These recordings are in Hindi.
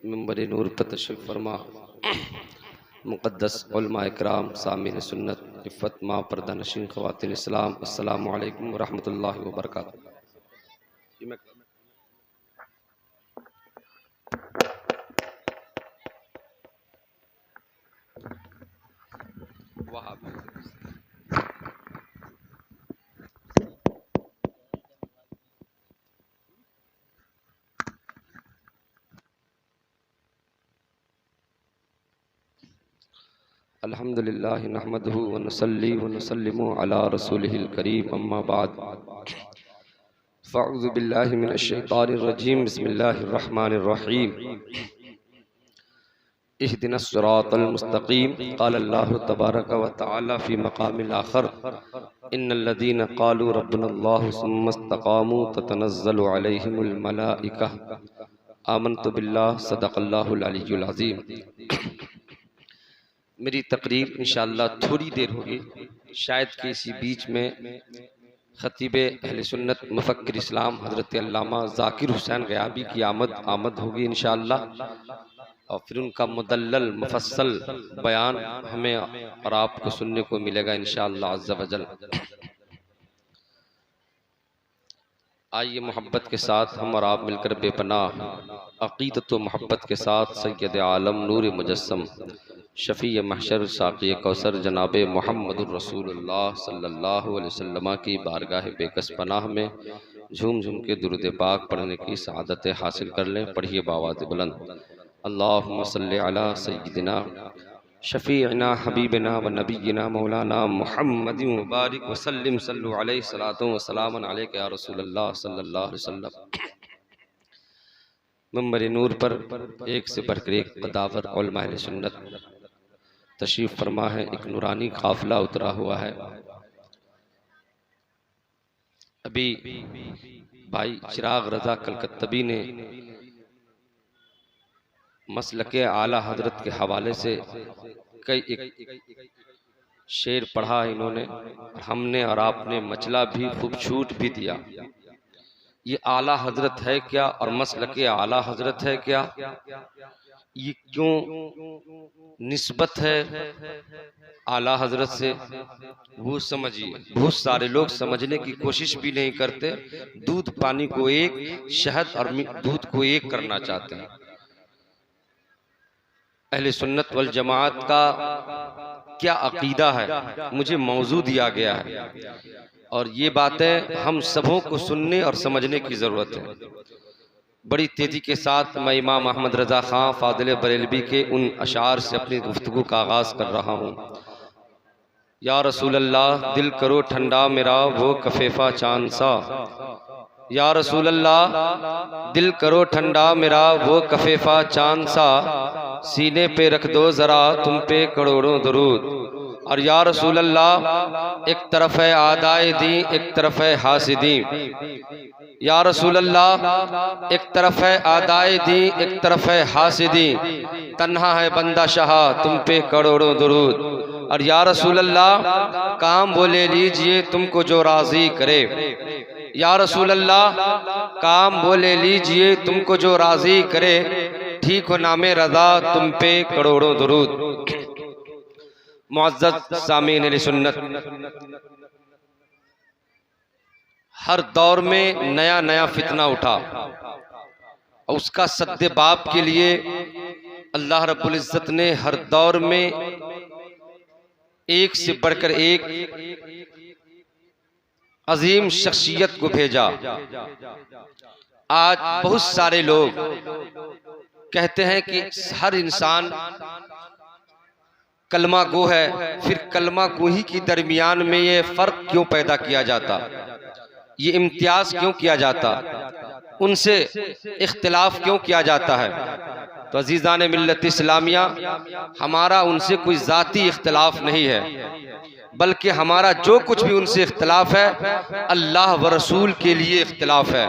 मंबर नूर पर तशरीफ़ फरमा मुक़द्दस उलमा इकराम सामीन सुन्नत इफ़्फ़त माँ पर्दा नशीन ख़वातीन इस्लाम अस्सलामु अलैकुम व रहमतुल्लाहि व बरकातुहू। अल्हम्दुलिल्लाह नहमदुहु व नुसल्ली व नुसल्लिमु अला रसूलिहिल करीम अम्मा बाद फ़अऊज़ु बिल्लाहि मिनश शैतानिर रजीम बिस्मिल्लाहिर रहमानिर रहीम इहदिनस सिरातल मुस्तक़ीम क़ाल अल्लाहु तबारक व तआला फ़ी मक़ामिल आख़र इन्नल लज़ीना क़ालू रब्बुनल्लाहु सुम्मा इस्तक़ामू ततनज़्ज़लु अलैहिमुल मलाइका आमन्तु बिल्लाह सदक़ल्लाहुल अलिय्युल अज़ीम। मेरी तकरीर इंशाअल्लाह थोड़ी देर होगी, शायद कि इसी बीच में ख़तीब अहले सुन्नत मुफ़क्किर इस्लाम हज़रत अल्लामा ज़ाकिर हुसैन ग़याबी की आमद होगी इंशाअल्लाह, और फिर उनका मुदल्लल मुफस्सल बयान हमें और आपको सुनने को मिलेगा इंशाअल्लाह अज़्ज़ा वजल। आइए मोहब्बत के साथ हम और आप मिलकर बेपनाह अक़ीदत व मोहब्बत के साथ सैयद आलम नूर मुजस्सम शफ़ी महशर साक़ी कौसर जनाब मुहम्मदुर रसूलुल्लाह सल्लल्लाहु अलैहि वसल्लम की बारगाह बेकस पनाह में झूम झूम के दुरूद पाक पढ़ने की सआदत हासिल कर लें। पढ़िए बावाज़ बुलंद अल्लाहुम्मा सल्लि अला सय्यिदिना शफ़ीअना हबीबना व नबीना मौलाना मुहम्मदिन व बारिक व सल्लिम सल्लु अलैहि सलातो व सलामन अलैका या रसूलल्लाह सल्लल्लाहु अलैहि वसल्लम। मंबर नूर पर एक से बढ़कर एक कदावर उलमा अहले सुन्नत तशरीफ़ फरमा है। एक नूरानी काफ़िला उतरा हुआ है। अभी भाई चिराग रज़ा कलकत्तबी ने मसलके आला हजरत के हवाले से कई एक शेर पढ़ा इन्होंने, हमने और आपने मचला भी खूब छूट भी दिया। ये आला हजरत है क्या और मसलके आला हजरत है क्या, ये क्यों निस्बत है आला हजरत से, वो समझिए। बहुत सारे लोग समझने की कोशिश भी नहीं करते, दूध पानी को एक, शहद और दूध को एक करना चाहते हैं। अहले सुन्नत वल जमात का क्या अकीदा है मुझे मौजू दिया गया है, और ये बातें हम सबों को सुनने और समझने की ज़रूरत है। बड़ी तेज़ी के साथ मैं इमाम अहमद रज़ा ख़ां फ़ाज़िल बरेलवी के उन अशार से अपनी गुफ्तगू का आगाज़ कर रहा हूँ। या रसूल अल्लाह दिल करो ठंडा मेरा वो कफ़ेफ़ा चांद सा, या रसूल अल्लाह दिल करो ठंडा मेरा वो कफ़ेफ़ा चांद सा, सीने पे रख दो ज़रा तुम पे करोड़ों दरूद। और या रसूल अल्लाह एक तरफ है आदाए दी एक तरफ है हासिदी, या रसूल अल्लाह एक तरफ है आदाए दी एक तरफ है हासिदी, तन्हा है बंदा शाह तुम पे करोड़ों दरूद। और या रसूल अल्लाह काम वो ले लीजिए तुमको जो राज़ी करे, या रसूल अल्लाह काम वो ले लीजिए तुमको जो राज़ी करे, ठीक हो नामे रज़ा तुम पे करोड़ों दरूद। मुअज़्ज़ज़ सामीन अहले सुन्नत, हर दौर में नया नया फितना उठा और उसका सद्देबाब के लिए अल्लाह रब्बुल इज़्ज़त ने हर दौर में एक से बढ़कर एक अजीम शख्सियत को भेजा। आज बहुत सारे लोग कहते हैं कि हर इंसान कलमा गो है, फिर कलमा गोही की दरमियान में ये फ़र्क क्यों पैदा किया जाता, ये इम्तियाज़ क्यों किया जाता, उनसे इख्तिलाफ क्यों किया जाता है। तो अजीज़ान मिल्लत इस्लामिया, हमारा उनसे कोई ज़ाती इख्तिलाफ नहीं है, बल्कि हमारा जो कुछ भी उनसे इख्तिलाफ है अल्लाह व रसूल के लिए इख्तिलाफ है।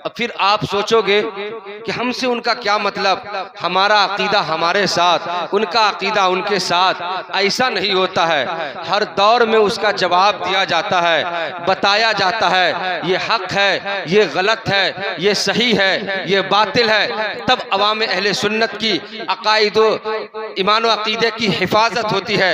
अब फिर आप सोचोगे कि हमसे उनका क्या मतलब, हमारा अकीदा हमारे साथ, उनका अकीदा उनके साथ। ऐसा नहीं होता है। हर दौर में उसका जवाब दिया जाता है, बताया जाता है, ये हक है, ये गलत है, ये सही है, ये बातिल है। तब अवाम अहले सुन्नत की अकायद ईमान व अकीदे की हिफाजत होती है।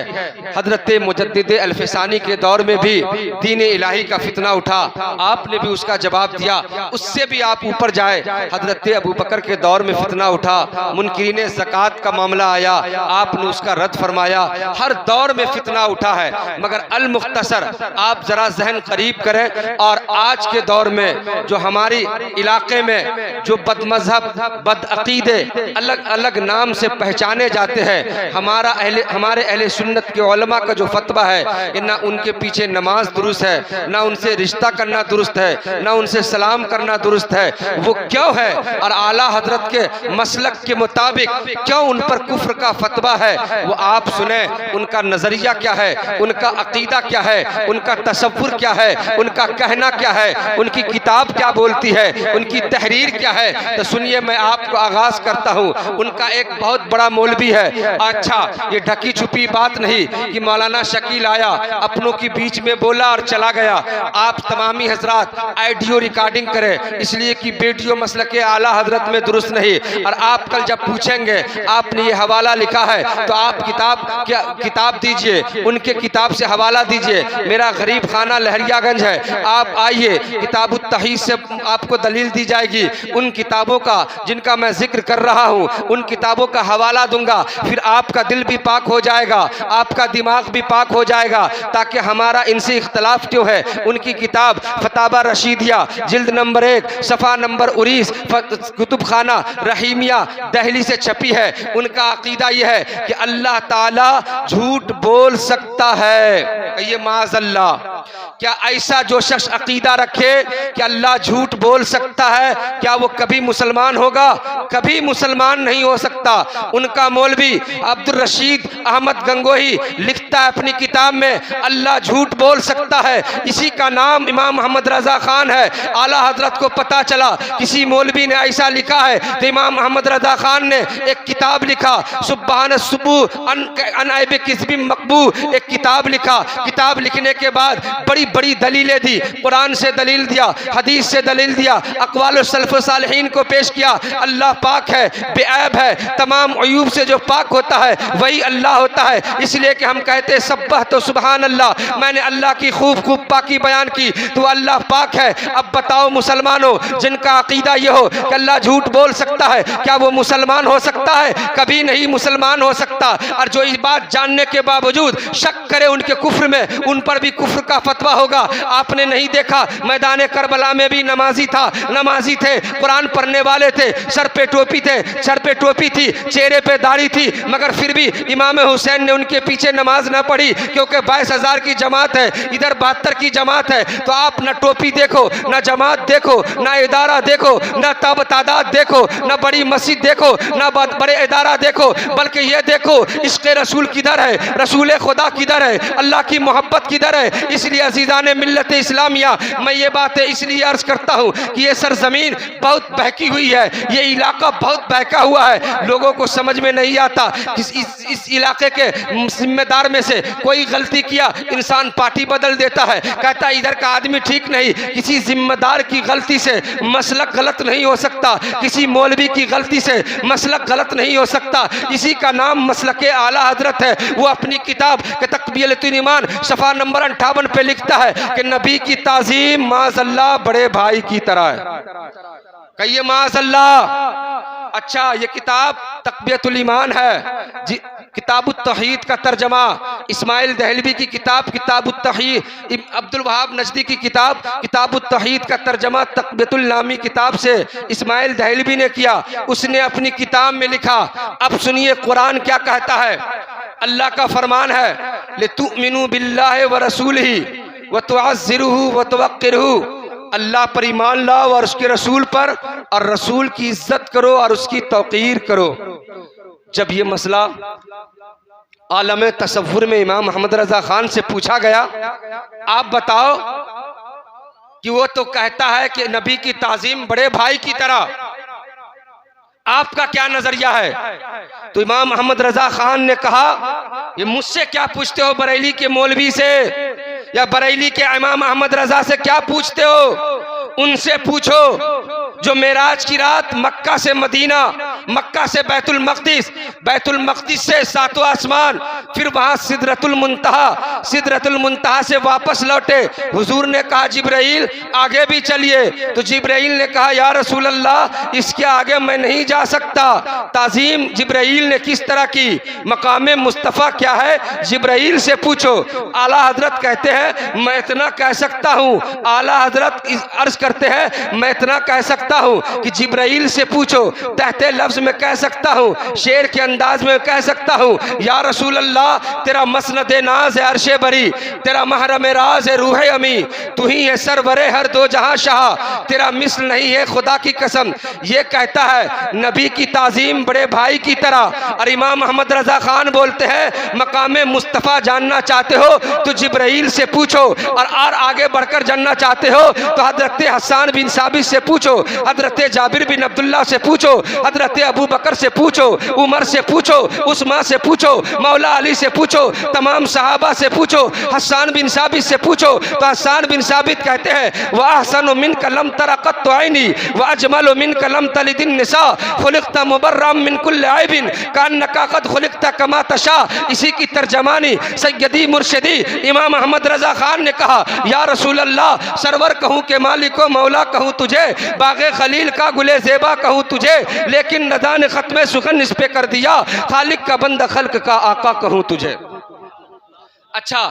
हजरत मुजद्दिद अल्फसानी के दौर में भी दीन इलाही का फितना उठा, आपने भी उसका जवाब दिया। उससे भी आप ऊपर जाए, हजरत अबू बकर के दौर में फितना उठा, मुनकिरीन ज़कात का मामला आया, आपने उसका रद्द फरमाया। हर दौर में फितना उठा है, मगर अल मुख्तसर आप जरा जहन करीब करें और आज के दौर में जो हमारी इलाके में जो बदमजहब बदअकीदे अलग अलग नाम से पहचाने जाते हैं, हमारे अहले सुन्नत के उलमा का जो फतवा है कि ना उनके पीछे नमाज दुरुस्त है, ना उनसे रिश्ता करना दुरुस्त है, ना उनसे सलाम करना दुरुस्त है, वो क्यों है? और आला हजरत के मसलक के मुताबिक क्यों उन पर कुफ्र का फतवा है, वो आप सुने। उनका नजरिया क्या है, उनका अकीदा क्या है, उनका तसव्वुर क्या है, उनका कहना क्या है, उनकी किताब क्या बोलती है, उनकी तहरीर क्या है। तो सुनिए, मैं आपको आगाज करता हूँ। उनका एक बहुत बड़ा मौलवी है। अच्छा, ये ढकी छुपी बात नहीं कि मौलाना शकील आया, अपनों के बीच में बोला और चला गया। आप तमामी हजरात ऑडियो रिकॉर्डिंग करें, इसलिए कि वीडियो मसले के आला हजरत में दुरुस्त नहीं। और आप कल जब पूछेंगे आपने ये हवाला लिखा है, तो आप किताब दीजिए, उनके किताब से हवाला दीजिए। मेरा गरीब खाना लहरियागंज है, आप आइए, किताब तहीद से आपको दलील दी जाएगी। उन किताबों का जिनका मैं जिक्र कर रहा हूँ, उन किताबों का हवाला दूंगा, फिर आपका दिल भी पाक हो जाएगा, आपका दिमाग भी पाक हो जाएगा। ताकि हमारा इनसे इख्तलाफ क्यों है। उनकी किताब फतावा रशीदिया जिल्द नंबर 1 सफ़ा नंबर 19 कुतुब खाना रहीमिया दिल्ली से छपी है। उनका अकीदा यह है कि अल्लाह ताला झूठ बोल सकता है। ये माज़अल्लाह, क्या ऐसा जो शख्स अकीदा रखे कि अल्लाह झूठ बोल सकता है, क्या वो कभी मुसलमान होगा? कभी मुसलमान नहीं हो सकता। उनका मौलवी अब्दुल रशीद अहमद गंगोही लिखता है अपनी किताब में, अल्लाह झूठ बोल सकता है। इसी का नाम इमाम मोहम्मद रजा खान है। आला हजरत को पता चला किसी मौलवी ने ऐसा लिखा है, तो इमाम मोहम्मद रजा खान ने एक किताब लिखा, सुब्हान सुबह अन ऐब किस्बी मकबू, एक किताब लिखा। किताब लिखने के बाद बड़ी बड़ी दलीलें दी, कुरान से दलील दिया, हदीस से दलील दिया, अक़वाल सल्फ़ सालिहीन को पेश किया। अल्लाह पाक है, बेऐब है, तमाम अयूब से जो पाक होता है वही अल्लाह होता है। इसलिए कि हम कहते हैं सब्बह तो सुबहान अल्लाह, मैंने अल्लाह की खूब खूब पाकी बयान की, तो अल्लाह पाक है। अब बताओ मुसलमानों, जिनका अकीदा ये हो कि अल्लाह झूठ बोल सकता है, क्या वो मुसलमान हो सकता है? कभी नहीं मुसलमान हो सकता। और जो इस बात जानने के बावजूद शक करे उनके कुफ्र में, उन पर भी कुफ्र का फतवा होगा। आपने नहीं देखा मैदान करबला में भी नमाजी था, नमाजी थे, कुरान पढ़ने वाले थे, सर पे टोपी थे, सर पे टोपी थी, चेहरे पे दाढ़ी थी, मगर फिर भी इमाम हुसैन ने उनके पीछे नमाज न पढ़ी, क्योंकि 22,000 की जमात है, इधर 72 की जमात है। तो आप न टोपी देखो, न जमात देखो, न इदारा देखो, न तादाद देखो, न बड़ी मस्जिद देखो, न बड़े इदारा देखो, बल्कि ये देखो इश्क़ रसूल किधर है, रसूल खुदा किधर है, अल्लाह की मोहब्बत किधर है। इसलिए अज़ीज़ाने मिल्लत इस्लामिया, मैं ये बातें इसलिए अर्ज करता हूँ कि ये सरजमीन बहुत बहकी हुई है, ये इलाका बहुत बहका हुआ है। लोगों को समझ में नहीं आता कि इस इलाके के जिम्मेदार में से कोई गलती किया, इंसान पार्टी बदल देता है, कहता है इधर का आदमी ठीक नहीं। किसी जिम्मेदार की गलती से मसलक गलत नहीं हो सकता, किसी मौलवी की गलती से मसलक गलत नहीं हो सकता। इसी का नाम मसलक आला हजरत है। वो अपनी किताब के तक़बियतुल ईमान सफ़ा नंबर 58 पे लिखता है कि नबी की ताज़ीम माज़अल्लाह बड़े भाई की तरह है। कहिए माज़अल्लाह। अच्छा, ये किताब तक़बियतुल ईमान है, किताबुत तौहीद का तर्जमा इस्माइल दहलवी की किताब किताबुत तौहीद, अब्दुल वहाब नजदी की किताब किताबुत तौहीद का तर्जमा तक़बियतुल नामी किताब से इस्माइल दहलवी ने किया। उसने अपनी किताब में लिखा। अब सुनिए कुरान क्या कहता है। अल्लाह का फरमान है, लितुमिनु बिल्लाहि व रसूलिही व तुअज़्ज़िरूहु व तुवक्किरूहु, अल्लाह पर ईमान लाओ और उसके रसूल पर, और रसूल की इज्जत करो और उसकी तौक़ीर करो। जब ये मसला आलम तसव्वुर में इमाम मोहम्मद रजा खान से पूछा गया, आप बताओ कि वो तो कहता है कि नबी की ताजीम बड़े भाई की तरह, आपका क्या नजरिया है? तो इमाम मोहम्मद रजा खान ने कहा, ये मुझसे क्या पूछते हो, बरेली के मौलवी से या बरेली के इमाम मोहम्मद रजा से क्या पूछते हो? उनसे पूछो जो मेराज की रात मक्का से मदीना, मक्का से बैतुल मक़दिस से सातों आसमान, फिर वहां सिदरतुल मुंतहा से वापस लौटे। हुजूर ने कहा जिब्राइल आगे भी चलिए, तो जिब्राइल ने कहा या रसूल अल्लाह इसके आगे मैं नहीं जा सकता। ताजीम जिब्राइल ने किस तरह की, मकाम मुस्तफ़ा क्या है जिब्राइल से पूछो। आला हजरत कहते हैं मैं इतना कह सकता हूँ, आला हजरत अर्ज करते हैं मैं इतना कह सकता हूँ कि जिब्राइल से पूछो, तहते लफ्ज में कह सकता हूँ, शेर के अंदाज में कह सकता हूँ, या रसूल अल्लाह तेरा मसनद नाज है अर्शे बरी, तेरा महरम राज है रूह अमी, तू ही है सरवरे हर दो जहां शाह, तेरा मिस्ल नहीं है खुदा की कसम। ये कहता है नबी की ताजीम बड़े भाई की तरह। और इमाम मोहम्मद रजा खान बोलते हैं मकाम मुस्तफ़ा जानना चाहते हो तो जिब्राइल से पूछो, और आगे बढ़कर जानना चाहते हो तो हजरत हसन बिन साबित से पूछो, हजरत जाबिर बिन अब्दुल्ला से पूछो, हजरत अबू बकर से पूछो, उमर से पूछो, उस्मान से पूछो, मौला अली से पूछो, तमाम सहाबा से पूछो, हसन बिन साबित से पूछो। तो हसन बिन साबित कहते हैं वह अहसन मिन कलम तरक़त आइनी व अजमल मिन कलम तलिदिन निसा खुलिक़ता मुबर्रम मिन कुल्ल आइबिन कान्नका क़द खुलिक़ता कमा तशा। इसी की तर्जमानी सैयदी मुर्शिदी इमाम मोहम्मद रजा खान ने कहा या रसूल अल्लाह सरवर कहूँ के मालिको मौला कहूँ तुझे, बागे खलील का गुले ज़ेबा कहूँ तुझे, लेकिन नदा ने ख़त्म सुखन इस पे कर दिया, खालिक का बंद खल्क का आका कहूँ तुझे। अच्छा,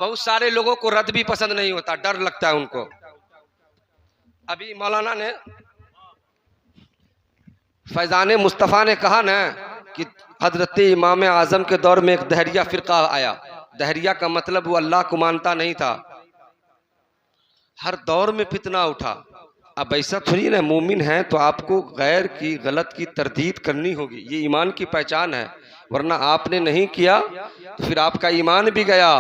बहुत सारे लोगों को रद्द भी पसंद नहीं होता, डर लगता है उनको। अभी मौलाना ने फैज़ान मुस्तफ़ा ने कहा ना कि हजरत इमाम आज़म के दौर में एक दहरिया फ़िरका आया। दहरिया का मतलब वो अल्लाह को मानता नहीं था। हर दौर में फितना उठा। अब ऐसा थोड़ी ना मोमिन है तो आपको गैर की गलत की तरदीद करनी होगी, ये ईमान की पहचान है। वरना आपने नहीं किया तो फिर आपका ईमान भी गया,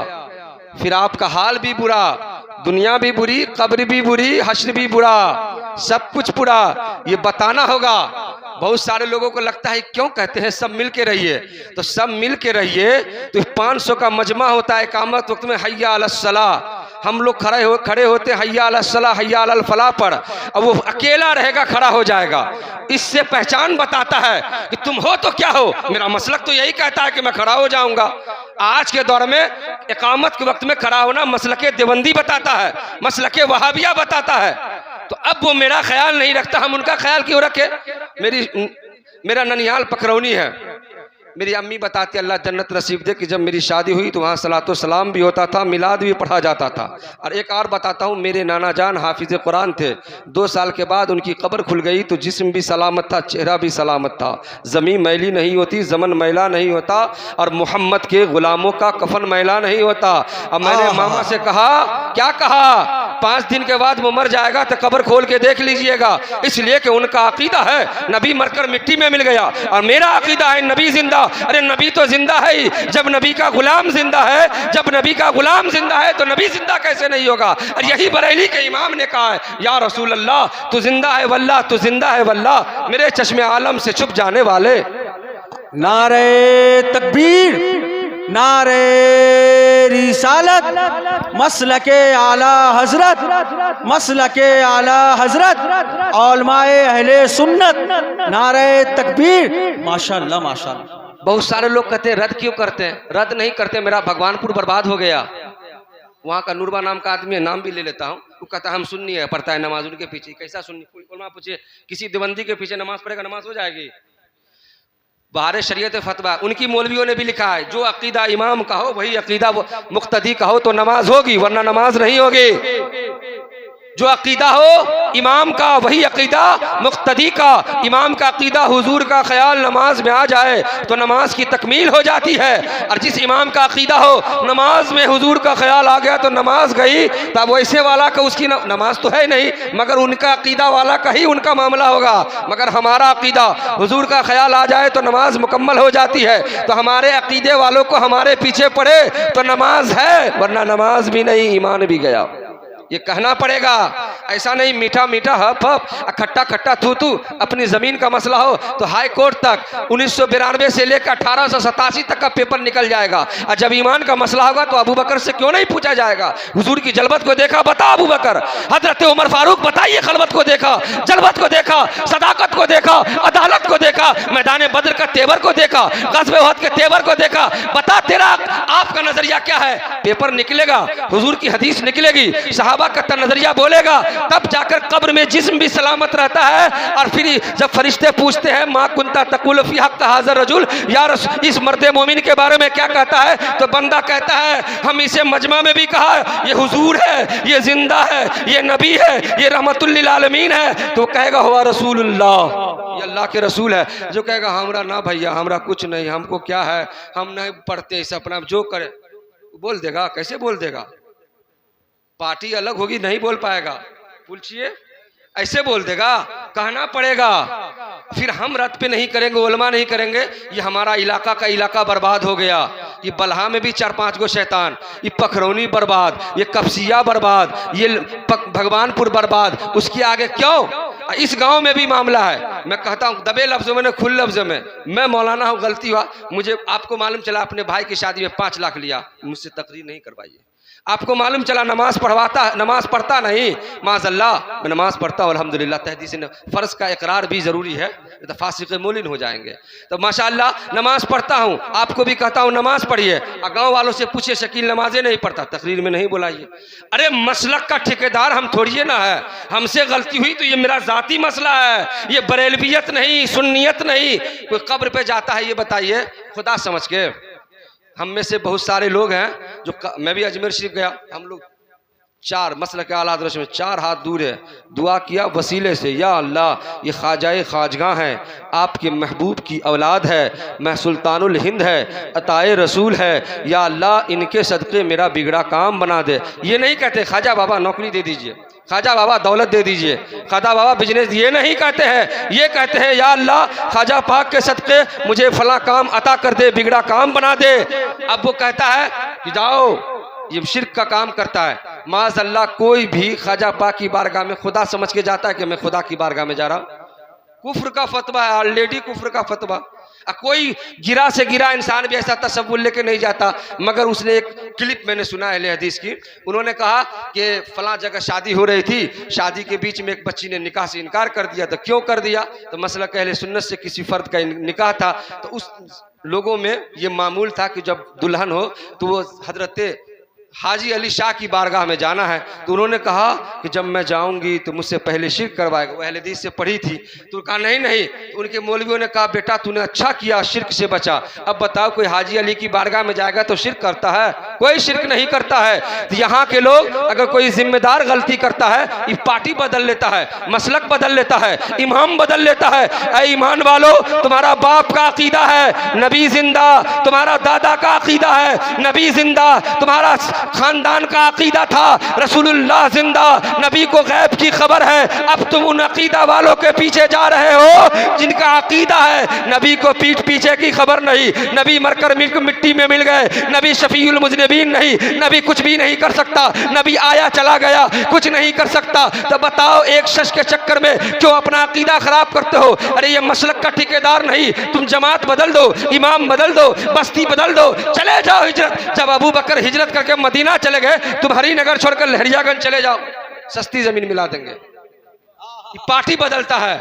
फिर आपका हाल भी बुरा, दुनिया भी बुरी, कब्र भी बुरी, हश्र भी बुरा, सब कुछ बुरा। ये बताना होगा। बहुत सारे लोगों को लगता है क्यों कहते हैं सब मिल के रहिए, तो सब मिल के रहिए तो 500 का मजमा होता है इकामत वक्त में हय्या अलस सलाह, हम लोग खड़े होते हय्या अलस सलाह हय्या अलल फलाह पर, अब वो अकेला रहेगा खड़ा हो जाएगा। इससे पहचान बताता है कि तुम हो तो क्या हो। मेरा मसलक तो यही कहता है कि मैं खड़ा हो जाऊंगा। आज के दौर में इकामत के वक्त में खड़ा होना मसलके देवबंदी बताता है, मसलके वहाबिया बताता है। तो अब वो मेरा ख्याल नहीं रखता, हम उनका ख्याल क्यों रखे। मेरा ननिहाल पकरौनी है। मेरी अम्मी बताती अल्लाह जन्नत नसीब दे कि जब मेरी शादी हुई तो वहाँ सलातो सलाम भी होता था, मिलाद भी पढ़ा जाता था। और एक और बताता हूँ, मेरे नाना जान हाफिज कुरान थे। 2 साल के बाद उनकी कब्र खुल गई तो जिस्म भी सलामत था, चेहरा भी सलामत था। ज़मीन मैली नहीं होती, ज़मन मैला नहीं होता, और मोहम्मद के ग़ुलामों का कफन मैला नहीं होता। अब मैंने मामा से कहा, क्या कहा, 5 दिन के बाद वो मर जाएगा तो कब्र खोल के देख लीजिएगा, इसलिए कि उनका अकीदा है नबी मरकर मिट्टी में मिल गया, और मेरा अकीदा है नबी जिंदा। अरे नबी तो जिंदा है ही, जब नबी का गुलाम जिंदा है, जब नबी का गुलाम जिंदा है तो नबी जिंदा कैसे नहीं होगा। और यही बरेली के इमाम ने कहा है या रसूल अल्लाह तू जिंदा है वल्लाह, तू जिंदा है वल्लाह, मेरे चश्मे आलम से छुप जाने वाले। नारे तकबीर, नारे रिसालत, मसलके आला हजरत, मसलके आला हजरत, औलमाए अहले सुन्नत, नारे तकबीर। माशाअल्लाह माशाअल्लाह। बहुत सारे लोग कहते हैं रद्द क्यों करते हैं, रद्द नहीं करते। मेरा भगवानपुर बर्बाद हो गया, वहाँ का नूरबा नाम का आदमी है, नाम भी ले लेता हूँ। वो कहता है हम सुन्नी है, पढ़ता है नमाज उनके पीछे। कैसा सुन्नी? पूछिए किसी देवबंदी के पीछे नमाज पढ़ेगा, नमाज हो जाएगी। बाहर शरीयत फतवा उनकी मौलवियों ने भी लिखा है, जो अकीदा इमाम का हो वही अकीदा मुक्तदी का हो तो नमाज होगी, वरना नमाज नहीं होगी। जो अकीदा हो इमाम का वही अकीदा मुक्तदी का। इमाम का अकीदा हुजूर का ख्याल नमाज में आ जाए तो नमाज की तकमील हो जाती है, और जिस इमाम का अकीदा हो नमाज में हुजूर का ख्याल आ गया तो नमाज गई। तब वैसे वाला का उसकी नमाज तो है नहीं, मगर उनका अकीदा वाला का ही उनका मामला होगा। मगर हमारा अकीदा हुजूर का ख्याल आ जाए तो नमाज मुकम्मल हो जाती है। तो हमारे अकीदे वालों को हमारे पीछे पड़े तो नमाज है, वरना नमाज भी नहीं, ईमान भी गया। ये कहना पड़ेगा, ऐसा नहीं मीठा मीठा हप हप खट्टा खट्टा थू थू। अपनी ज़मीन का मसला हो तो हाई कोर्ट तक 1992 से लेकर 1887 तक का पेपर निकल जाएगा, और जब ईमान का मसला होगा तो अबू बकर से क्यों नहीं पूछा जाएगा? हुजूर की जलबत को देखा, बता अबू बकर। हजरत उमर फारूक बताइए, खलबत को देखा, जलबत को देखा, सदाकत को देखा, अदालत को देखा, मैदान बद्र का तेवर को देखा, ग़ज़वे उहद के तेवर को देखा। बता तेरा आपका नजरिया क्या है? पेपर निकलेगा, हुजूर की हदीस निकलेगी, सहाबा का नजरिया बोलेगा, तब जाकर कब्र में जिस्म भी सलामत रहता है। और फिर जब फरिश्ते पूछते हैं मा कुंता तकुल फी हक़्क़ हाज़ा रजुल, यार इस मर्द मोमिन के बारे में क्या कहता है? तो बंदा कहता है हम इसे मजमा में भी कहा ये हुजूर है, ये जिंदा है, ये नबी है, ये रहमतुल लिल आलमीन है। तो कहेगा हुआ रसूलुल्लाह, ये अल्लाह के रसूल है। जो कहेगा हमरा ना भैया, हमरा कुछ नहीं, हमको क्या है, हम नहीं पढ़ते इसे, अपना जो करे बोल देगा। कैसे बोल देगा? पार्टी अलग होगी, नहीं बोल पाएगा। पूछिए, ऐसे बोल देगा, कहना पड़ेगा। फिर हम रत पे नहीं करेंगे, उलमा नहीं करेंगे, ये हमारा इलाका का इलाका बर्बाद हो गया। ये बलहा में भी 4-5 गो शैतान, ये पखरौनी बर्बाद, ये कपसिया बर्बाद, ये भगवानपुर बर्बाद, उसके आगे क्यों? इस गांव में भी मामला है। मैं कहता हूँ दबे लफ्जों में, खुले लफ्जों में, मैं मौलाना हूँ, गलती हुआ मुझे। आपको मालूम चला अपने भाई की शादी में 5 लाख लिया, मुझसे तकरीर नहीं करवाइए। आपको मालूम चला नमाज पढ़ता नहीं, माज़अल्लाह मैं नमाज पढ़ता हूँ अल्हम्दुलिल्लाह, तहदीस फ़र्ज का इकरार भी ज़रूरी है, तो फासिक मोलिन हो जाएंगे। तो माशाअल्लाह नमाज पढ़ता हूँ, आपको भी कहता हूँ नमाज पढ़िए। और गाँव वालों से पूछिए शकील नमाजें नहीं पढ़ता, तकरीर में नहीं बुलाइए। अरे मसलक का ठेकेदार हम थोड़िए ना है, हमसे गलती हुई तो ये मेरा ज़ाती मसला है, ये बरेलवियत नहीं, सुन्नियत नहीं। कोई कब्र पे जाता है, ये बताइए खुदा समझ के। हम में से बहुत सारे लोग हैं जो मैं भी अजमेर शरीफ गया, हम लोग 4 मसलक आला हज़रत में 4 हाथ दूर है, दुआ किया वसीले से, या अल्लाह ये ख्वाजाए ख्वाजगां हैं, आपके महबूब की औलाद है, मैं सुल्तानुल हिंद है, अताए रसूल है, या अल्लाह इनके सदक़े मेरा बिगड़ा काम बना दे। ये नहीं कहते ख्वाजा बाबा नौकरी दे दीजिए, ख्वाजा बाबा दौलत दे दीजिए, ख्वाजा बाबा बिजनेस, ये नहीं कहते हैं। ये कहते हैं या अल्लाह ख्वाजा पाक के सदक़े मुझे फला काम अता कर दे, बिगड़ा काम बना दे। अब वो कहता है कि जाओ, ये शिर्क का काम करता है। माज़अल्लाह कोई भी ख्वाजा पाक की बारगाह में खुदा समझ के जाता है कि मैं खुदा की बारगाह में जा रहा हूँ, कुफ्र का फतवा है, ऑलरेडी कुफ्र का फतवा। कोई गिरा से गिरा इंसान भी ऐसा तसव्वुर लेके नहीं जाता। मगर उसने एक क्लिप मैंने सुना है हदीस की, उन्होंने कहा कि फलां जगह शादी हो रही थी, शादी के बीच में एक बच्ची ने निकाह से इनकार कर दिया। तो क्यों कर दिया? तो मसला अहले सुन्नत से किसी फ़र्द का निकाह था, तो उस लोगों में ये मामूल था कि जब दुल्हन हो तो वो हजरत हाजी अली शाह की बारगाह में जाना है। तो उन्होंने कहा कि जब मैं जाऊंगी तो मुझसे पहले शिर्क करवाएगा। वो अहले हदीस से पढ़ी थी, तो कहा नहीं नहीं। तो उनके मौलवियों ने कहा बेटा तूने अच्छा किया, शिर्क से बचा। अब बताओ कोई हाजी अली की बारगाह में जाएगा तो शिर्क करता है? कोई शिर्क नहीं करता है। तो यहाँ के लोग अगर कोई जिम्मेदार गलती करता है, ये पार्टी बदल लेता है, मसलक बदल लेता है, इमाम बदल लेता है। ऐ ईमान वालो, तुम्हारा बाप का अकीदा है नबी जिंदा, तुम्हारा दादा का अकीदा है नबी जिंदा, तुम्हारा खानदान का अकीदा था रसूलुल्लाह जिंदा, नबी को गैब की खबर है। अब तुम उन अकीदा वालों के पीछे जा रहे हो जिनका अकीदा है नबी को पीठ पीछे की खबर नहीं, नबी मरकर मिट्टी में मिल गए, नबी शफीउल मुज़निबीन नहीं, नबी कुछ भी नहीं कर सकता, नबी आया चला गया, कुछ नहीं कर सकता। तो बताओ एक शख्स के चक्कर में क्यों अपना अकीदा खराब करते हो? अरे ये मसलक का ठेकेदार नहीं, तुम जमात बदल दो, इमाम बदल दो, बस्ती बदल दो, चले जाओ हिजरत। जब अबू बकर हिजरत करके मदीना चले गए, तुम हरिनगर छोड़कर लहरियागंज चले जाओ, सस्ती जमीन मिला देंगे। पार्टी बदलता है,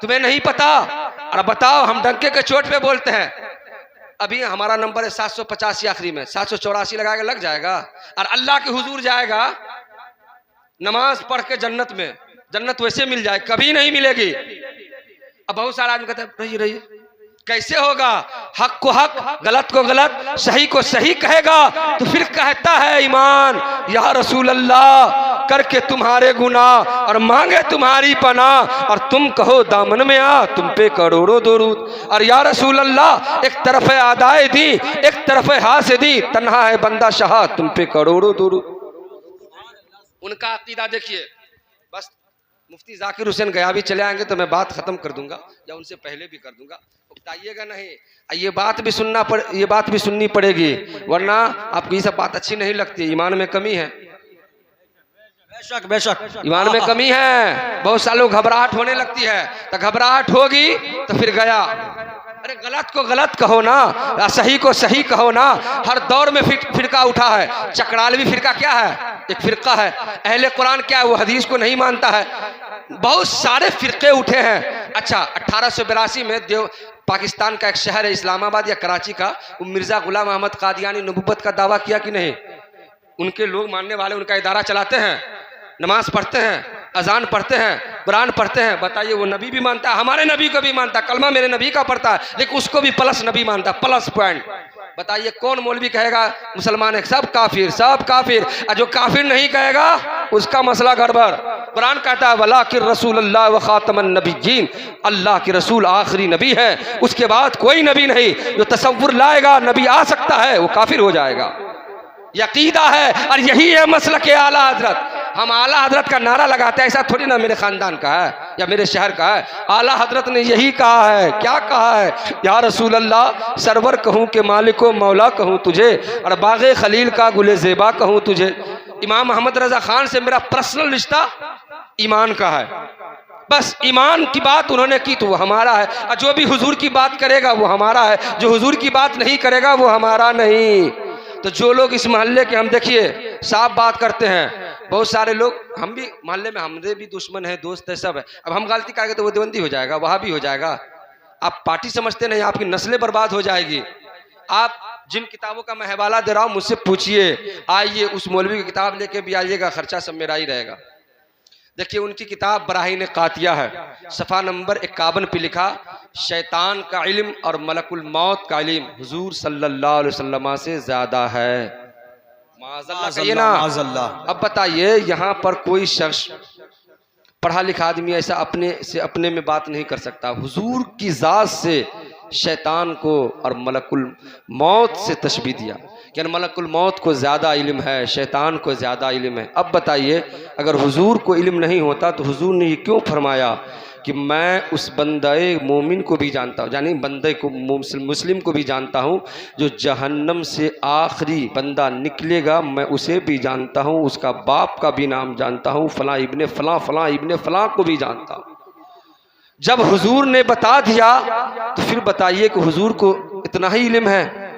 तुम्हें नहीं पता। और बताओ हम डंके के चोट पे बोलते हैं। अभी हमारा नंबर है 785 आखिरी में, 784 लगाएगा लग जाएगा, और अल्लाह के हुजूर जाएगा नमाज पढ़ के जन्नत में। जन्नत वैसे मिल जाए, कभी नहीं मिलेगी। अब बहुत सारा आदमी कहते हैं रहिए रहिए, कैसे होगा? हक को हक, गलत को गलत, सही को सही कहेगा तो फिर कहता है ईमान, या रसूल अल्लाह करके तुम्हारे गुनाह और मांगे तुम्हारी पनाह, और तुम कहो दामन में आ तुम पे करोड़ों दुरूद। और या रसूल अल्लाह एक तरफ है आदाए दी, एक तरफ है हासिदी, तन्हा है बंदा शाह तुम पे करोड़ों दुरूद। उनका अकीदा देखिए। बस मुफ्ती जाकिर हुसैन गया भी चले आएंगे तो मैं बात खत्म कर दूंगा, या उनसे पहले भी कर दूंगा, उकताइएगा नहीं। ये बात भी सुननी पड़ेगी, वरना आपको ये सब बात अच्छी नहीं लगती। ईमान में कमी है, बेशक बेशक ईमान में कमी है। बहुत सालों घबराहट होने लगती है, तो घबराहट होगी तो फिर गया। अरे गलत को गलत कहो ना, सही को सही कहो ना। हर दौर में फिरका उठा है। चकरालवी फिरका क्या है? एक फिरका है। अहले कुरान क्या है? वो हदीस को नहीं मानता है। बहुत सारे फिरके उठे हैं। अच्छा, 1882 में पाकिस्तान का एक शहर है इस्लामाबाद या कराची का, वो मिर्जा गुलाम अहमद कादियानी नबुव्वत का दावा किया कि नहीं? उनके लोग मानने वाले उनका इदारा चलाते हैं, नमाज पढ़ते हैं, अजान पढ़ते हैं, कुरान पढ़ते हैं। बताइए, वो नबी भी मानता है, हमारे नबी को भी मानता है, कलमा मेरे नबी का पढ़ता है, लेकिन उसको भी प्लस नबी मानता है, प्लस पॉइंट। बताइए कौन मौलवी कहेगा मुसलमान है? सब काफिर, सब काफिर। और जो काफिर नहीं कहेगा उसका मसला गड़बड़। कुरान कहता है वलाकिर रसूलुल्लाह व खातमन नबिय्यीन, अल्लाह के रसूल आखिरी नबी है, उसके बाद कोई नबी नहीं। जो तसव्वुर लाएगा नबी आ सकता है वो काफिर हो जाएगा। यकीदा है, और यही है मसलक आला हजरत। हम आला हजरत का नारा लगाते हैं, ऐसा थोड़ी ना मेरे खानदान का है या मेरे शहर का है। आला हजरत ने यही कहा है। क्या कहा है? या रसूल अल्लाह सरवर कहूँ के मालिको मौला कहूँ तुझे, और बाग़े खलील का गुले ज़ेबा कहूँ तुझे। इमाम मोहम्मद रजा खान से मेरा पर्सनल रिश्ता ईमान का है। बस ईमान की बात उन्होंने की तो वो हमारा है, और जो भी हुजूर की बात करेगा वो हमारा है, जो हुजूर की बात नहीं करेगा वो हमारा नहीं। तो जो लोग इस मोहल्ले के, हम देखिए साफ बात करते हैं, बहुत सारे लोग, हम भी मोहल्ले में हमारे भी दुश्मन है, दोस्त है, सब है। अब हम गलती करेंगे तो वो देवबंदी हो जाएगा, वहाँ भी हो जाएगा। आप पार्टी समझते नहीं, आपकी नस्लें बर्बाद हो जाएगी। आप जिन किताबों का मैं हवाला दे रहा हूँ मुझसे पूछिए, आइए उस मौलवी की किताब लेके भी आइएगा, खर्चा सब मेरा ही रहेगा। देखिए उनकी किताब बराहीन कातिया है, सफ़ा नंबर 51 पे लिखा, शैतान का इल्म और मलकुल मौत का इल्म हुजूर सल्लल्लाहु अलैहि वसल्लम से ज़्यादा है। माज़अल्लाह कहिए ना। अब बताइए, यहाँ पर कोई शख्स पढ़ा लिखा आदमी ऐसा अपने में बात नहीं कर सकता। हुजूर की ज़ात से शैतान को और मलकुल मौत से तशबीह दिया कि मलकुल मौत को ज़्यादा इल्म है, शैतान को ज़्यादा इल्म है। अब बताइए, अगर हुजूर को इल्म नहीं होता तो हुजूर ने ये क्यों फरमाया कि मैं उस बंदे मोमिन को भी जानता हूँ, यानी बंदे को मुस्लिम को भी जानता हूँ, जो जहन्नम से आखिरी बंदा निकलेगा मैं उसे भी जानता हूँ, उसका बाप का भी नाम जानता हूँ, फ़लाँ इब्ने फ़लाँ, फ़लाँ इब्ने फ़लाँ को भी जानता हूँ। जब हुजूर ने बता दिया तो फिर बताइए कि हुजूर को इतना ही इल्म है?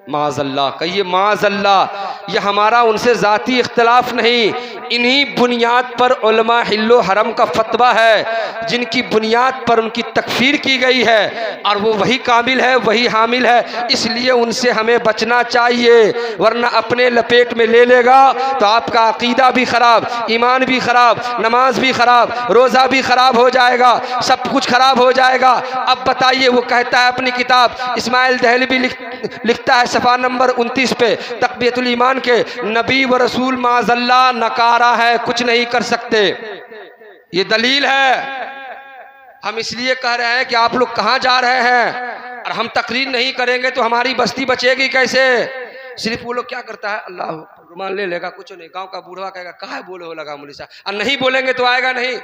माज़अल्लाह कहिए, माज़अल्लाह। यह हमारा उनसे ज़ाती इख्तलाफ नहीं, इन्हीं बुनियाद पर उलमा हिल्लो हरम का फतवा है, जिनकी बुनियाद पर उनकी तकफीर की गई है, और वो वही कामिल है, वही हामिल है। इसलिए उनसे हमें बचना चाहिए, वरना अपने लपेट में ले लेगा तो आपका अकीदा भी ख़राब, ईमान भी ख़राब, नमाज भी ख़राब, रोज़ा भी ख़राब हो जाएगा, सब कुछ ख़राब हो जाएगा। अब बताइए, वो कहता है अपनी किताब, इस्माइल दहलवी लिखता है सफ़ा नंबर 29 पे तक़वियतुल ईमान के, नबी व रसूल माज़अल्लाह नकारा है, कुछ नहीं कर सकते। ये दलील है। हम इसलिए कह रहे हैं कि आप लोग कहाँ जा रहे हैं, और हम तकरीर नहीं करेंगे तो हमारी बस्ती बचेगी कैसे? सिर्फ वो लोग क्या करता है, अल्लाह रुमाल ले लेगा, कुछ नहीं। गांव का बूढ़वा कहेगा कहाँ बोले हो लगा मुली साहब, और नहीं बोलेंगे तो आएगा नहीं।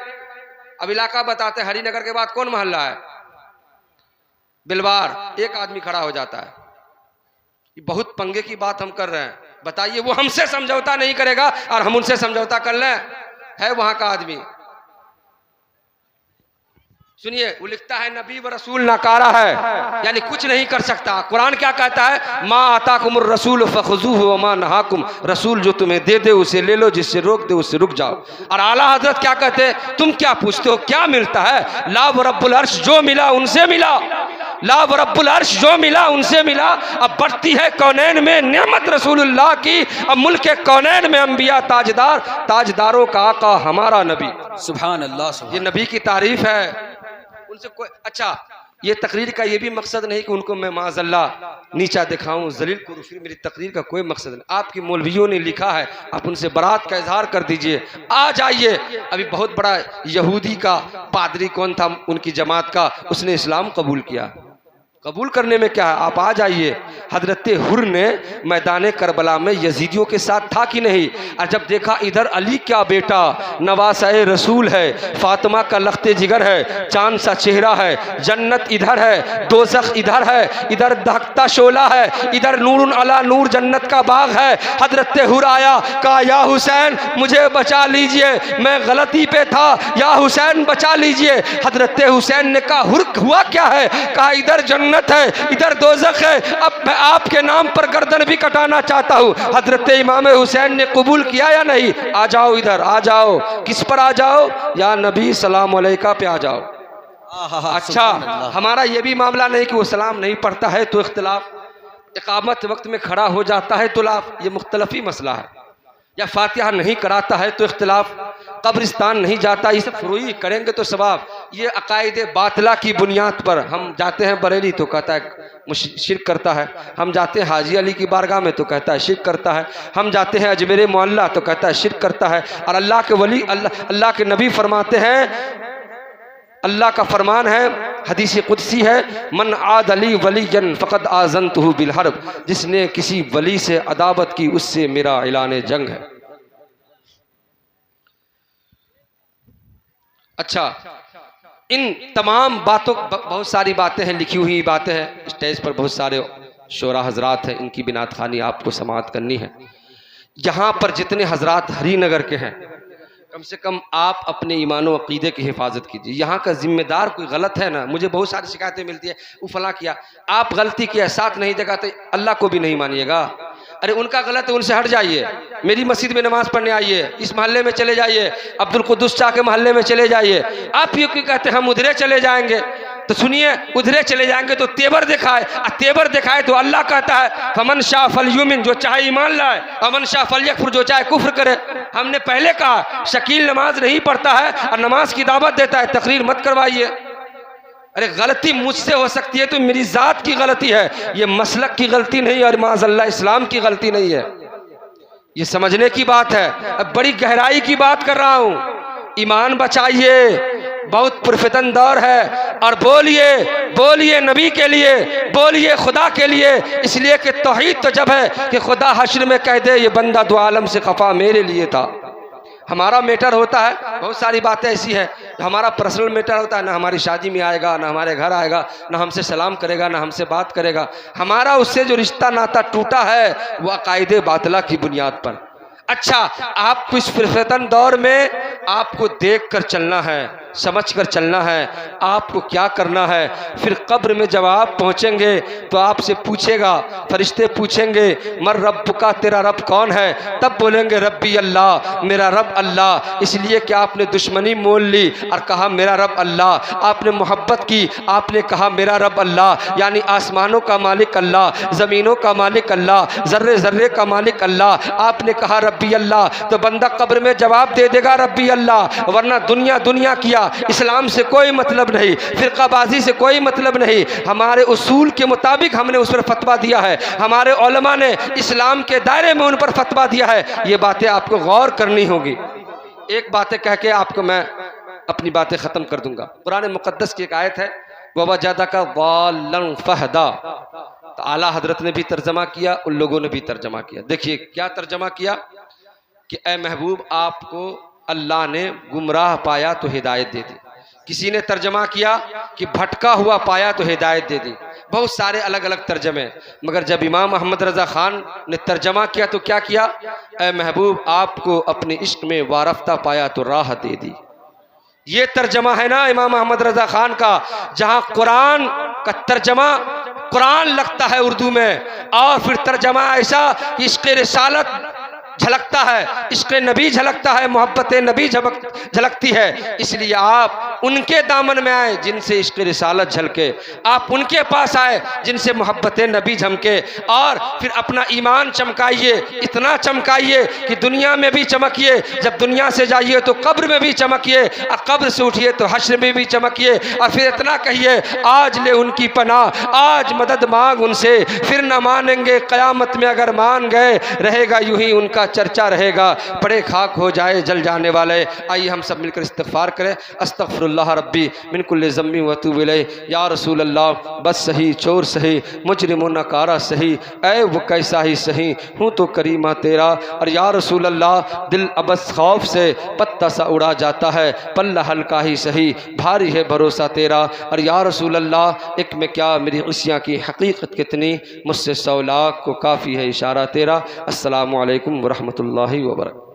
अब इलाका बताते हैं, हरिनगर के बाद कौन मोहल्ला है? बिलवार। एक आदमी खड़ा हो जाता है, ये बहुत पंगे की बात हम कर रहे हैं। बताइए, वो हमसे समझौता नहीं करेगा और हम उनसे समझौता कर लें? है वहां का आदमी। सुनिए, वो लिखता है नबी व रसूल नकारा है, यानी कुछ नहीं कर सकता। कुरान क्या कहता है? मा आताकुमुर रसूल फखुज़ूहु व मा नहाकुम, रसूल जो तुम्हें दे दे उसे ले लो, जिससे रोक दे उससे रुक जाओ। और आला हजरत क्या कहते हैं? तुम क्या पूछते हो, क्या मिलता है? ला व रब्बुल अर्श, जो मिला उनसे मिला, ला व रब्बुल अर्श, जो मिला उनसे मिला। अब बढ़ती है कौनैन में नेमत रसूलुल्लाह की, अब मुल्क कौनैन में अंबिया ताजदार, ताजदारों का आका हमारा नबी। सुभान अल्लाह। ये नबी की तारीफ है। उनसे कोई, अच्छा ये तकरीर का ये भी मकसद नहीं कि उनको मैं माज़अल्लाह नीचा दिखाऊं, जलील करूं, फिर मेरी तकरीर का कोई मकसद नहीं। आपकी मौलवियों ने लिखा है, आप उनसे बरात का इजहार कर दीजिए, आ जाइए। अभी बहुत बड़ा यहूदी का पादरी कौन था उनकी जमात का, उसने इस्लाम कबूल किया। कबूल करने में क्या है, आप आ जाइए। हजरत हुर ने मैदान करबला में यजीदियों के साथ था कि नहीं, और जब देखा इधर अली का बेटा नवासा रसूल है, फातिमा का लख्ते जिगर है, चांद सा चेहरा है, जन्नत इधर है, दोज़ख इधर है, इधर दहकता शोला है, इधर नूरुन अला नूर जन्नत का बाग है। हजरत हुर आया, कहा या हुसैन मुझे बचा लीजिए, मैं गलती पे था, या हुसैन बचा लीजिए। हजरत हुसैन ने कहा हुर हुआ क्या है, कहा इधर जन्नत है, इधर दोज़ख है, अब मैं आपके नाम पर गर्दन भी कटाना चाहता हूँ। हजरत इमाम हुसैन ने कबूल किया या नहीं, आ जाओ इधर, आ जाओ। किस पर आ जाओ, या नबी सलाम अलैका पे आ जाओ। अच्छा, हमारा ये भी मामला नहीं कि वो सलाम नहीं पढ़ता है तो इख्तिलाफ, इकामत वक्त में खड़ा हो जाता है तो लाफ, ये मुख्तलफी मसला है। या फातिहा नहीं कराता है तो इख्तिलाफ, कब्रिस्तान नहीं जाता, ये सब फुरूई करेंगे तो सवाब। ये अकायद बातिला की बुनियाद पर हम जाते हैं बरेली तो कहता है शिर्क करता है, हम जाते हैं हाजी अली की बारगाह में तो कहता है शिर्क करता है, हम जाते हैं अजमेर मोहल्ला तो कहता है शिर्क करता है। और अल्लाह के वली अल्लाह के नबी फरमाते हैं, अल्लाह का फरमान है, हदीस कुदसी है, मन आद अली वलीजन फ़क़द आज़नतहु बिल हर्ब, जिसने किसी वली से अदावत की उससे मेरा ऐलान जंग है। अच्छा, इन तमाम बातों, बहुत सारी बातें हैं, लिखी हुई बातें हैं, स्टेज पर बहुत सारे शोरा हजरात हैं, इनकी बिनात खानी आपको समाअत करनी है। यहाँ पर जितने हजरात हरीनगर के हैं, कम से कम आप अपने ईमान व अक़ीदे की हिफाजत कीजिए। यहाँ का जिम्मेदार कोई गलत है ना, मुझे बहुत सारी शिकायतें मिलती है, वो फला किया, आप गलती किया, साथ नहीं जगाते, अल्लाह को भी नहीं मानिएगा। अरे उनका गलत है, उनसे हट जाइए, मेरी मस्जिद में नमाज पढ़ने आइए, इस मोहल्ले में चले जाइए, अब्दुल कुद्दुस शाह के मोहल्ले में चले जाइए। आप ये क्यों कहते हम उधरे चले जाएंगे, तो सुनिए, उधरे चले जाएंगे तो तेवर दिखाए, तेवर दिखाए तो अल्लाह कहता है फमन शाह फलयुमिन, जो चाहे ईमान लाए, अमन शाह फलयकफुर, जो चाहे कुफ्र करे। हमने पहले कहा शकील नमाज नहीं पढ़ता है और नमाज की दावत देता है, तकरीर मत करवाइए। अरे गलती मुझसे हो सकती है तो मेरी जात की गलती है, ये मसलक की गलती नहीं और माज़अल्लाह इस्लाम की गलती नहीं है। ये समझने की बात है। अब बड़ी गहराई की बात कर रहा हूँ। ईमान बचाइए, बहुत पुरफितन दौर है, और बोलिए बोलिए नबी के लिए, बोलिए खुदा के लिए, इसलिए कि तौहीद तो जब है कि खुदा हश्र में कह दे ये बंदा दो आलम से खफा मेरे लिए था। हमारा मैटर होता है, बहुत सारी बातें ऐसी है, हमारा पर्सनल मैटर होता है, ना हमारी शादी में आएगा, ना हमारे घर आएगा, ना हमसे सलाम करेगा, ना हमसे बात करेगा। हमारा उससे जो रिश्ता नाता टूटा है वो अकायदे बातिला की बुनियाद पर। अच्छा, आपको इस फितन दौर में आपको देख कर चलना है, समझ कर चलना है, आपको क्या करना है। फिर कब्र में जब आप पहुँचेंगे तो आपसे पूछेगा, फरिश्ते पूछेंगे मर रब का, तेरा रब कौन है? तब बोलेंगे रब्बी अल्लाह, मेरा रब अल्लाह। इसलिए कि आपने दुश्मनी मोल ली और कहा मेरा रब अल्लाह, आपने मोहब्बत की, आपने कहा मेरा रब अल्लाह, यानी आसमानों का मालिक अल्लाह, ज़मीनों का मालिक अल्लाह, ज़र्रे ज़र्रे का मालिक अल्लाह, आपने कहा रब्बी अल्लाह। तो बंदा कब्र में जवाब दे देगा रब्बी अल्लाह, वरना दुनिया दुनिया किया, इस्लाम से कोई मतलब नहीं, फिरकाबाजी से कोई मतलब नहीं। हमारे उसूल के मुताबिक हमने उस पर फतवा दिया है, हमारे उलमा ने इस्लाम के दायरे में उन पर फतवा दिया है। ये बातें आपको गौर करनी होगी। एक बातें कह के आपको मैं अपनी बातें ख़त्म कर दूंगा। कुरान मुक़द्दस की एक आयत है, ववजदका ज़ाल्लन फहदा। तो आला हजरत ने भी तर्जमा किया, उन लोगों ने भी तर्जमा किया। देखिए क्या तर्जमा किया कि ए महबूब, आपको अल्लाह ने गुमराह पाया तो हिदायत दे दी। किसी ने तर्जमा किया कि भटका हुआ पाया तो हिदायत दे दी। बहुत सारे अलग अलग तर्जमे, मगर जब इमाम अहमद रज़ा ख़ान ने तर्जमा किया तो क्या किया? ए महबूब, आपको अपने इश्क में वारफ्ता पाया तो राह दे दी। ये तर्जमा है ना इमाम अहमद रज़ा ख़ान का, जहाँ कुरान का तर्जमा कुरान लगता है उर्दू में, और फिर तर्जमा ऐसा कि इश्क़ रिसालत झलकता है, इश्क़ नबी झलकता है, मोहब्बत नबी झलकती है। इसलिए आप उनके दामन में आए जिनसे इश्क़ रिसालत झलके, आप उनके पास आए जिनसे मोहब्बत नबी झमके, और फिर अपना ईमान चमकाइए, इतना चमकाइए कि दुनिया में भी चमकिए, जब दुनिया से जाइए तो कब्र में भी चमकिए, और कब्र से उठिए तो हश्र में भी चमकिए, और फिर इतना कहिए आज ले उनकी पनाह, आज मदद मांग उनसे, फिर न मानेंगे क़यामत में अगर मान गए, रहेगा यूं ही उनका चर्चा रहेगा, पड़े खाक हो जाए जल जाने वाले। आइए हम सब मिलकर इस्तिग़फ़ार करें। अस्तग़फ़िरुल्लाह रब्बी मिन कुल्लि ज़म्बि व अतूबु इलैह। या रसूल अल्लाह, बस सही चोर सही मुजरिम नकारा सही, ऐ वो कैसा ही सही हूँ तो करीमा तेरा। और या रसूल अल्लाह, दिल अबस खौफ से पत्ता सा उड़ा जाता है, पल्ला हल्का ही सही भारी है भरोसा तेरा। और या रसूल अल्लाह, एक में क्या मेरी उसियाँ की हकीकत कितनी, मुझसे 100 लाख को काफ़ी है इशारा तेरा। अस्सलामु अलैकुम व रहमतुल्लाहि व बरकातहू।